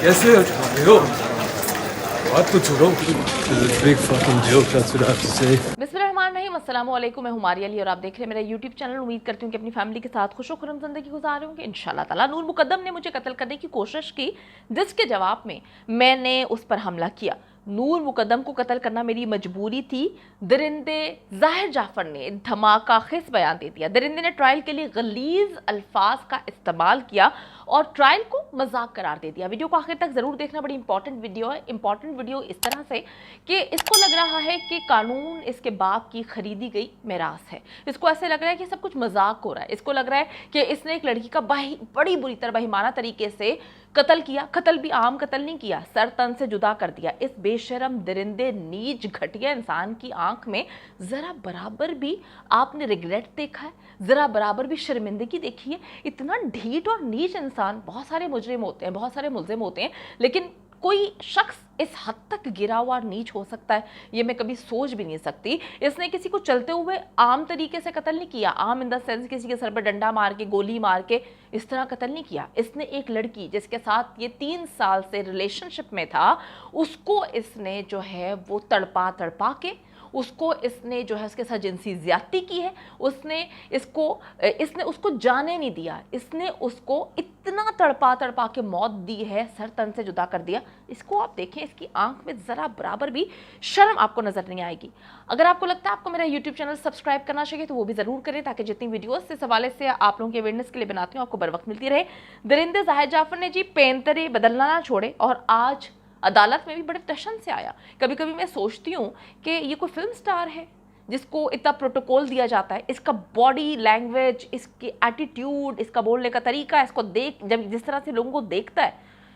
कैसे रहे हो? बात तो छोड़ो। Big fucking joke, that's what I have to say. बिस्मिल्लाहिर्रहमानिर्रहीम, अस्सलामुअलैकुम। मैं हूं मारिया अली और आप देख रहे हैं मेरा यूट्यूब चैनल। उम्मीद करती हूं कि अपनी फैमिली के साथ खुश खुरम ज़िंदगी गुजार रहे होंगे इंशाल्लाह ताला। नूर मुकद्दम ने मुझे कत्ल करने की कोशिश की, जिसके जवाब में मैंने उस पर हमला किया। नूर मुकद्दम को कत्ल करना मेरी मजबूरी थी। दरिंदे ज़ाहिर जाफ़र ने धमाका खिस बयान दे दिया। दरिंदे ने ट्रायल के लिए गलीज़ अल्फाज का इस्तेमाल किया और ट्रायल को मजाक करार दे दिया। वीडियो को आखिर तक ज़रूर देखना, बड़ी इंपॉर्टेंट वीडियो है। इंपॉर्टेंट वीडियो इस तरह से कि इसको लग रहा है कि कानून इसके बाप की खरीदी गई मिरास है। इसको ऐसे लग रहा है कि सब कुछ मजाक हो रहा है। इसको लग रहा है कि इसने एक लड़की का बड़ी बुरी तरह बेईमाना तरीके से कत्ल किया। कत्ल भी आम कत्ल नहीं किया, सर तन से जुदा कर दिया। इस बेशरम दरिंदे नीच घटिया इंसान की आंख में जरा बराबर भी आपने रिग्रेट देखा है? जरा बराबर भी शर्मिंदगी देखी है? इतना ढीठ और नीच इंसान, बहुत सारे मुजरिम होते हैं, बहुत सारे मुल्जिम होते हैं, लेकिन कोई शख्स इस हद तक गिरा हुआ नीच हो सकता है, ये मैं कभी सोच भी नहीं सकती। इसने किसी को चलते हुए आम तरीके से कत्ल नहीं किया, आम इन द सेंस किसी के सर पर डंडा मार के, गोली मार के इस तरह कत्ल नहीं किया। इसने एक लड़की जिसके साथ ये 3 साल से रिलेशनशिप में था, उसको इसने जो है वो तड़पा तड़पा के उसको इसने जो है उसके साथ जिनसी ज्यादती की है। इसने उसको जाने नहीं दिया, इसने उसको इतना तड़पा तड़पा के मौत दी है, सर तन से जुदा कर दिया। इसको आप देखें, इसकी आंख में जरा बराबर भी शर्म आपको नजर नहीं आएगी। अगर आपको लगता है आपको मेरा यूट्यूब चैनल सब्सक्राइब करना चाहिए तो वो भी जरूर करें, ताकि जितनी वीडियोस इस हवाले से आप लोगों के अवेयरनेस के लिए बनाती हूँ आपको बर वक्त मिलती रहे। दरिंदे ज़ाहिर जाफर ने जी पेंतरे बदलना ना छोड़े और आज अदालत में भी बड़े टशन से आया। कभी कभी मैं सोचती हूँ कि ये कोई फिल्म स्टार है जिसको इतना प्रोटोकॉल दिया जाता है। इसका बॉडी लैंग्वेज, इसकी एटीट्यूड, इसका बोलने का तरीका, इसको देख जब जिस तरह से लोगों को देखता है,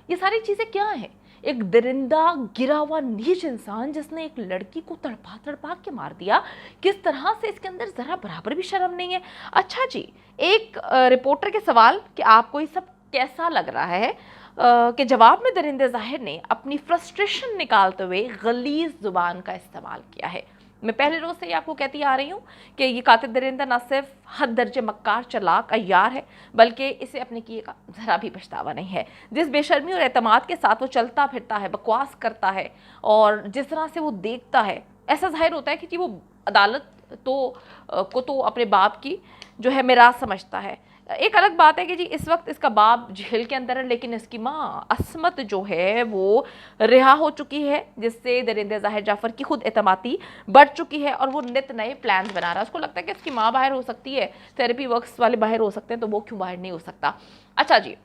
ये सारी चीज़ें क्या हैं? एक दरिंदा गिरा हुआ नीच इंसान जिसने एक लड़की को तड़पा तड़पा के मार दिया, किस तरह से इसके अंदर ज़रा बराबर भी शर्म नहीं है। अच्छा जी, एक रिपोर्टर के सवाल कि आपको ये सब कैसा लग रहा है, के जवाब में दरिंदे ज़ाहिर ने अपनी फ्रस्ट्रेशन निकालते हुए गलीज़ ज़ुबान का इस्तेमाल किया है। मैं पहले रोज़ से ही आपको कहती आ रही हूँ कि ये कातिल दरिंदा न सिर्फ हद दर्जे मक्कार, चालाक, अय्यार है, बल्कि इसे अपने किए का ज़रा भी पछतावा नहीं है। जिस बेशर्मी और एतमाद के साथ वो चलता फिरता है, बकवास करता है और जिस तरह से वो देखता है, ऐसा जाहिर होता है कि जी वो अदालत को तो अपने बाप की जो है मिरास समझता है। एक अलग बात है कि जी इस वक्त इसका बाप जेल के अंदर है, लेकिन इसकी माँ असमत जो है वो रिहा हो चुकी है, जिससे दरिंदे ज़ाहिर जाफर की खुद एतमादी बढ़ चुकी है और वो नित नए प्लान्स बना रहा है। उसको लगता है कि इसकी माँ बाहर हो सकती है, थेरेपी वर्क्स वाले बाहर हो सकते हैं, तो वो क्यों बाहर नहीं हो सकता। अच्छा जी,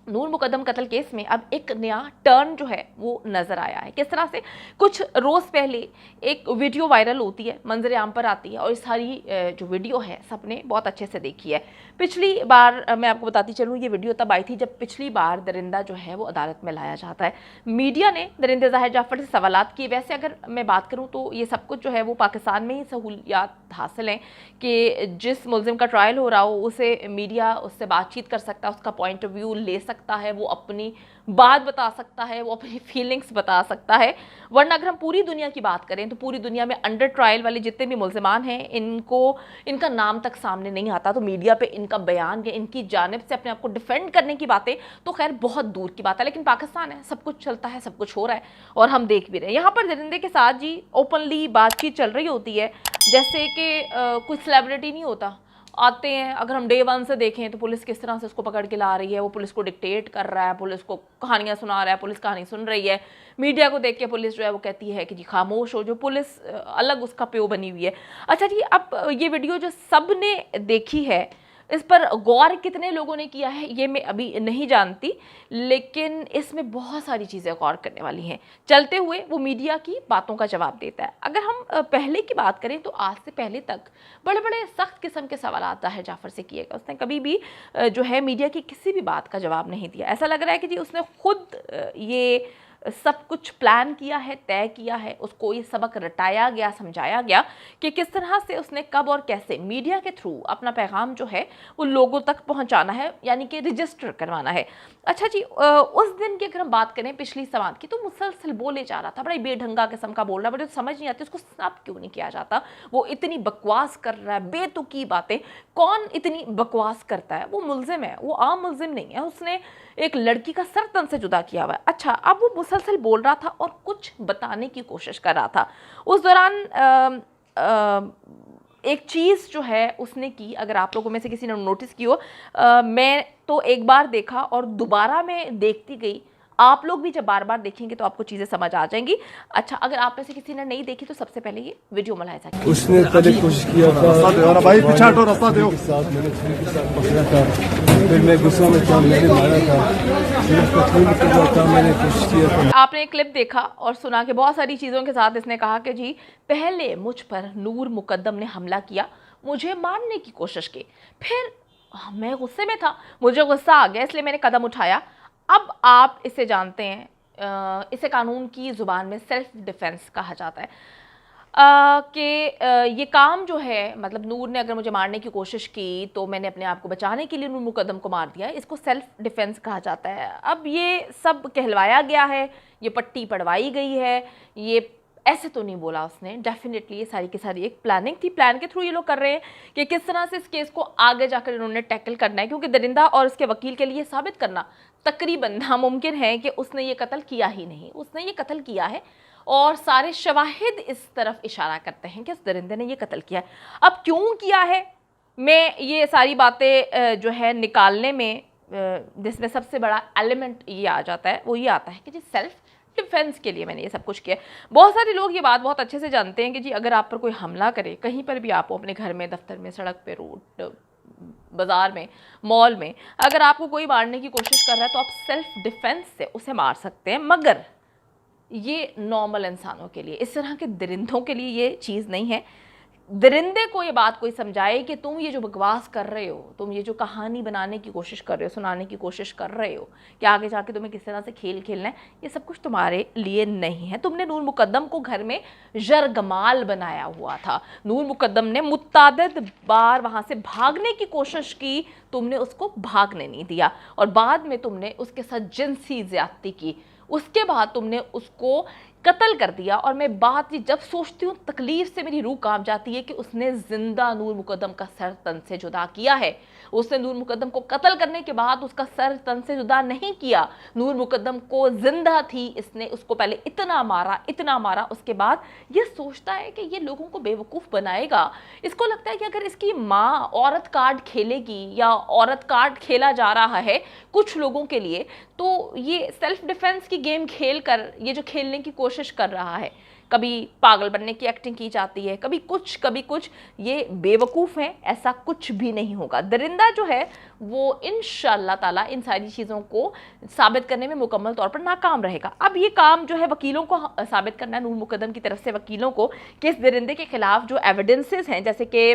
नूर मुकद्दम कत्ल केस में अब एक नया टर्न जो है वो नज़र आया है। किस तरह से कुछ रोज़ पहले एक वीडियो वायरल होती है, मंजर आम पर आती है और इस सारी जो वीडियो है सबने बहुत अच्छे से देखी है। पिछली बार मैं आपको बताती चलूँ, ये वीडियो तब आई थी जब पिछली बार दरिंदा जो है वो अदालत में लाया जाता है। मीडिया ने दरिंदे ज़ाहिर जाफर से सवालात किए। वैसे अगर मैं बात करूँ तो ये सब कुछ जो है वो पाकिस्तान में ही सहूलियात हासिल हैं कि जिस मुल्जिम का ट्रायल हो रहा हो उसे मीडिया उससे बातचीत कर सकता है, उसका पॉइंट ऑफ व्यू ले सकता है, वो अपनी बात बता सकता है, वो अपनी फीलिंग्स बता सकता है। वरना अगर हम पूरी दुनिया की बात करें तो पूरी दुनिया में अंडर ट्रायल वाले जितने भी मुल्जिमान हैं, इनका नाम तक सामने नहीं आता। तो मीडिया पे इनका बयान या इनकी जानिब से अपने आप को डिफेंड करने की बातें तो खैर बहुत दूर की बात है। लेकिन पाकिस्तान है, सब कुछ चलता है, सब कुछ हो रहा है और हम देख भी रहे हैं। यहाँ पर दरिंदे के साथ जी ओपनली बातचीत चल रही होती है, जैसे कि कोई सेलिब्रिटी नहीं होता। आते हैं, अगर हम डे 1 से देखें तो पुलिस किस तरह से उसको पकड़ के ला रही है, वो पुलिस को डिक्टेट कर रहा है, पुलिस को कहानियां सुना रहा है, पुलिस कहानी सुन रही है। मीडिया को देख के पुलिस जो है वो कहती है कि जी खामोश हो, जो पुलिस अलग उसका प्यो बनी हुई है। अच्छा जी, अब ये वीडियो जो सब ने देखी है, इस पर गौर कितने लोगों ने किया है ये मैं अभी नहीं जानती, लेकिन इसमें बहुत सारी चीज़ें गौर करने वाली हैं। चलते हुए वो मीडिया की बातों का जवाब देता है। अगर हम पहले की बात करें तो आज से पहले तक बड़े बड़े सख्त किस्म के सवाल ज़ाहिर जाफर से किए गए। उसने कभी भी जो है मीडिया की किसी भी बात का जवाब नहीं दिया। ऐसा लग रहा है कि जी उसने खुद ये सब कुछ प्लान किया है, तय किया है, उसको ये सबक रटाया गया, समझाया गया कि किस तरह से उसने कब और कैसे मीडिया के थ्रू अपना पैगाम जो है वो लोगों तक पहुंचाना है, यानी कि रजिस्टर करवाना है। अच्छा जी, उस दिन की अगर हम बात करें पिछली समात की, तो मुसलसल बोले जा रहा था, बड़ा ही बेढंगा किस्म का बोल रहा है, बड़े समझ नहीं आती उसको स्नैप क्यों नहीं किया जाता, वो इतनी बकवास कर रहा है, बेतुकी बातें। कौन इतनी बकवास करता है? वो मुल्जिम है, वो आम मुल्जिम नहीं है, उसने एक लड़की का सर तन से जुदा किया हुआ है। अच्छा, अब वो मुसलसल बोल रहा था और कुछ बताने की कोशिश कर रहा था। उस दौरान एक चीज़ जो है उसने की, अगर आप लोगों में से किसी ने नोटिस की हो, मैं तो एक बार देखा और दोबारा मैं देखती गई। आप लोग भी जब बार बार देखेंगे तो आपको चीज़ें समझ आ जाएंगी। अच्छा, अगर आप में से किसी ने नहीं देखी तो सबसे पहले ये वीडियो मुलाहिजा कीजिए। उसने पहले कोशिश किया था भाई पीछे हटो, रास्ता दो। मैंने छुरी के साथ पकड़ा था, फिर मैं गुस्सा में था, मैंने मारा था, फिर उसका खून निकल रहा था, मैंने कोशिश किया था। आपने एक क्लिप देखा और सुना कि बहुत सारी चीज़ों के साथ इसने कहा कि जी पहले मुझ पर नूर मुकद्दम ने हमला किया, मुझे मारने की कोशिश की, फिर मैं गुस्से में था, मुझे गुस्सा आ गया इसलिए मैंने कदम उठाया। अब आप इसे जानते हैं, इसे कानून की ज़ुबान में सेल्फ डिफेंस कहा जाता है। कि ये काम जो है, मतलब नूर ने अगर मुझे मारने की कोशिश की तो मैंने अपने आप को बचाने के लिए नूर मुकद्दम को मार दिया, इसको सेल्फ डिफेंस कहा जाता है। अब ये सब कहलवाया गया है, ये पट्टी पड़वाई गई है, ये ऐसे तो नहीं बोला उसने, डेफिनेटली ये सारी की सारी एक प्लानिंग थी। प्लान के थ्रू ये लोग कर रहे हैं कि किस तरह से इस केस को आगे जाकर इन्होंने टैकल करना है, क्योंकि दरिंदा और उसके वकील के लिए साबित करना तकरीबन नामुमकिन है कि उसने ये कत्ल किया ही नहीं, उसने ये कत्ल किया है और सारे शवाहिद इस तरफ इशारा करते हैं कि उस दरिंदे ने ये कत्ल किया है। अब क्यों किया है, मैं ये सारी बातें जो है निकालने में, जिसमें सबसे बड़ा एलिमेंट ये आ जाता है, वो ये आता है कि जी सेल्फ डिफेंस के लिए मैंने ये सब कुछ किया। बहुत सारे लोग ये बात बहुत अच्छे से जानते हैं कि जी अगर आप पर कोई हमला करे, कहीं पर भी आप हो, अपने घर में, दफ्तर में, सड़क पे, रोड, बाजार में, मॉल में, अगर आपको कोई मारने की कोशिश कर रहा है तो आप सेल्फ डिफेंस से उसे मार सकते हैं, मगर ये नॉर्मल इंसानों के लिए, इस तरह के दरिंदों के लिए ये चीज़ नहीं है। दरिंदे को ये बात कोई समझाए कि तुम ये जो बकवास कर रहे हो, तुम ये जो कहानी बनाने की कोशिश कर रहे हो, सुनाने की कोशिश कर रहे हो कि आगे जाके तुम्हें किस तरह से खेल खेलना है, ये सब कुछ तुम्हारे लिए नहीं है। तुमने नूर मुकद्दम को घर में जरगमाल बनाया हुआ था, नूर मुकद्दम ने मुत्तादिद बार वहाँ से भागने की कोशिश की, तुमने उसको भागने नहीं दिया और बाद में तुमने उसके साथ जिनसी ज़्यादती की, उसके बाद तुमने उसको कत्ल कर दिया। और मैं बात जब सोचती हूँ तकलीफ से मेरी रूह कांप जाती है कि उसने जिंदा नूर मुकद्दम का सर तन से जुदा किया है। उसने नूर मुकद्दम को कत्ल करने के बाद उसका सर तन से जुदा नहीं किया, नूर मुकद्दम को जिंदा थी, इसने उसको पहले इतना मारा, उसके बाद ये सोचता है कि ये लोगों को बेवकूफ़ बनाएगा। इसको लगता है कि अगर इसकी माँ औरत कार्ड खेलेगी या औरत कार्ड खेला जा रहा है कुछ लोगों के लिए, तो ये सेल्फ डिफेंस की गेम खेल कर ये जो खेलने की कोशिश कर रहा है, कभी पागल बनने की एक्टिंग की जाती है, कभी कुछ, ये बेवकूफ़ हैं, ऐसा कुछ भी नहीं होगा। दरिंदा जो है वो इंशाअल्लाह ताला इन सारी चीज़ों को साबित करने में मुकम्मल तौर पर नाकाम रहेगा। अब ये काम जो है वकीलों को साबित करना है, नूर मुकद्दम की तरफ से वकीलों को, कि इस दरिंदे के खिलाफ जो एविडेंसेस हैं, जैसे कि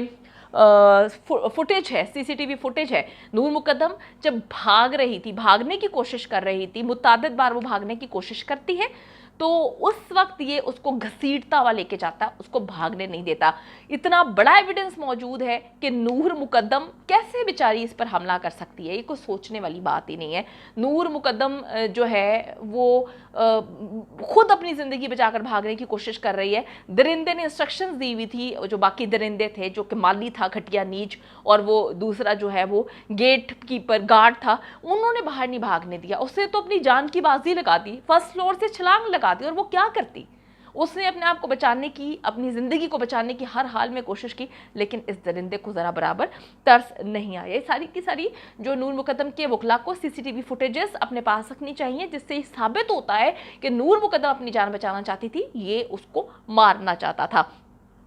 फुटेज है, सीसीटीवी फुटेज है, नूर मुकद्दम जब भागने की कोशिश कर रही थी, मुत्तादिद बार वो भागने की कोशिश करती है, तो उस वक्त ये उसको घसीटता हुआ लेके जाता, उसको भागने नहीं देता। इतना बड़ा एविडेंस मौजूद है कि नूर मुकद्दम कैसे बेचारी इस पर हमला कर सकती है, ये कोई सोचने वाली बात ही नहीं है। नूर मुकद्दम जो है वो खुद अपनी ज़िंदगी बचाकर भागने की कोशिश कर रही है। दरिंदे ने इंस्ट्रक्शंस दी हुई थी, जो बाकी दरिंदे थे, जो कि माली था, घटिया नीच, और वो दूसरा जो है वो गेट कीपर गार्ड था, उन्होंने बाहर नहीं भागने दिया। उसने तो अपनी जान की बाजी लगा दी, फर्स्ट फ्लोर से छलांग लगा दी, और वो क्या करती, उसने अपने आप को बचाने की, अपनी ज़िंदगी को बचाने की हर हाल में कोशिश की, लेकिन इस दरिंदे को ज़रा बराबर तरस नहीं आया। सारी की सारी जो नूर मुकद्दम के वकला को सीसीटीवी फुटेजेस अपने पास रखनी चाहिए, जिससे साबित होता है कि नूर मुकद्दम अपनी जान बचाना चाहती थी, ये उसको मारना चाहता था।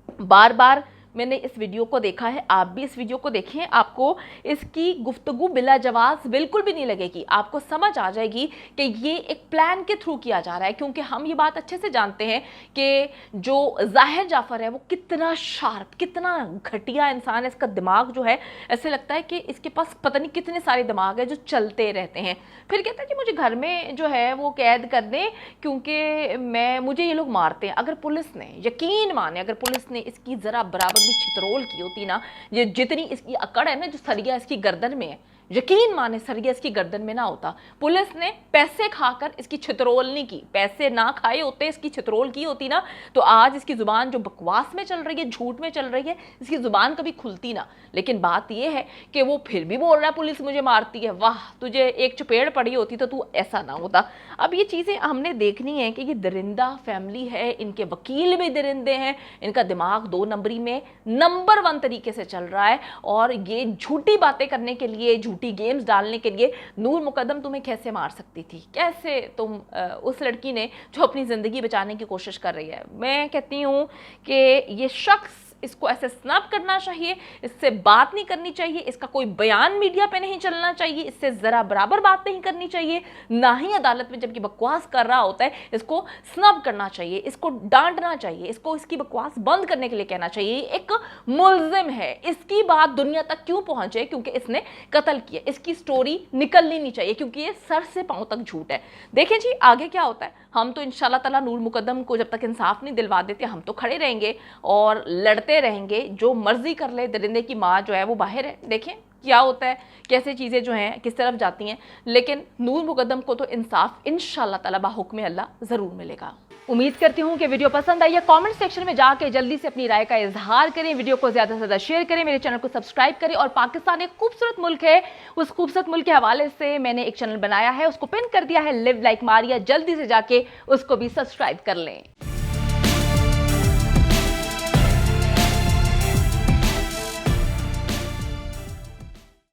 बार बार मैंने इस वीडियो को देखा है, आप भी इस वीडियो को देखें, आपको इसकी गुफ्तगू बिला जवाब बिल्कुल भी नहीं लगेगी। आपको समझ आ जाएगी कि ये एक प्लान के थ्रू किया जा रहा है, क्योंकि हम ये बात अच्छे से जानते हैं कि जो ज़ाहिर जाफ़र है वो कितना शार्प, कितना घटिया इंसान है। इसका दिमाग जो है ऐसे लगता है कि इसके पास पता नहीं कितने सारे दिमाग है जो चलते रहते हैं। फिर कहता है कि मुझे घर में जो है वो कैद कर दें क्योंकि मुझे ये लोग मारते हैं। अगर पुलिस ने, यकीन माने, अगर पुलिस ने इसकी ज़रा बराबर भी छितरोल की होती ना, ये जितनी इसकी अकड़ है ना, जो सरिया इसकी गर्दन में है, यकीन माने सरिया इसकी गर्दन में ना होता। पुलिस ने पैसे खाकर इसकी छितरोल नहीं की, पैसे ना खाए होते, इसकी छितरोल की होती ना, तो आज इसकी जुबान जो बकवास में चल रही है, झूठ में चल रही है, इसकी जुबान कभी खुलती ना। लेकिन बात यह है कि वो फिर भी बोल रहा है पुलिस मुझे मारती है। वाह, तुझे एक चपेड़ पड़ी होती तो तू ऐसा ना होता। अब ये चीज़ें हमने देखनी है कि ये दरिंदा फैमिली है, इनके वकील भी दरिंदे हैं, इनका दिमाग 2 नंबरी में नंबर 1 तरीके से चल रहा है। और ये झूठी बातें करने के लिए, झूठी गेम्स डालने के लिए नूर मुकद्दम तुम्हें कैसे मार सकती थी, कैसे तुम उस लड़की ने जो अपनी ज़िंदगी बचाने की कोशिश कर रही है। मैं कहती हूँ कि ये शख्स, इसको ऐसे स्नैप करना चाहिए, इससे बात नहीं करनी चाहिए, इसका कोई बयान मीडिया पे नहीं चलना चाहिए, इससे ज़रा बराबर बात नहीं करनी चाहिए, ना ही अदालत में जबकि बकवास कर रहा होता है इसको स्नैप करना चाहिए, इसको डांटना चाहिए, इसको इसकी बकवास बंद करने के लिए कहना चाहिए। एक मुल्जिम है, इसकी बात दुनिया तक क्यों पहुंचे? क्योंकि इसने कत्ल किया, इसकी स्टोरी निकलनी नहीं चाहिए, क्योंकि ये सर से पांव तक झूठ है। देखें जी आगे क्या होता है। हम तो इंशाल्लाह ताला नूर मुकद्दम को जब तक इंसाफ नहीं दिलवा देते, हम तो खड़े रहेंगे और लड़ते रहेंगे। जो मर्जी कर ले, दरिंदे की माँ जो है वो बाहर है। देखें क्या होता है, कैसे चीज़ें जो हैं किस तरफ जाती हैं। लेकिन नूर मुकद्दम को तो इंसाफ इंशाल्लाह ताला बाहुक्म अल्लाह ज़रूर मिलेगा। उम्मीद करती हूँ कि वीडियो पसंद आई है। कमेंट सेक्शन में जाके जल्दी से अपनी राय का इजहार करें, वीडियो को ज़्यादा से ज़्यादा शेयर करें, मेरे चैनल को सब्सक्राइब करें। और पाकिस्तान एक खूबसूरत मुल्क है, उस खूबसूरत मुल्क के हवाले से मैंने एक चैनल बनाया है, उसको पिन कर दिया है, लिव लाइक मारिया, जल्दी से जाके उसको भी सब्सक्राइब कर लें।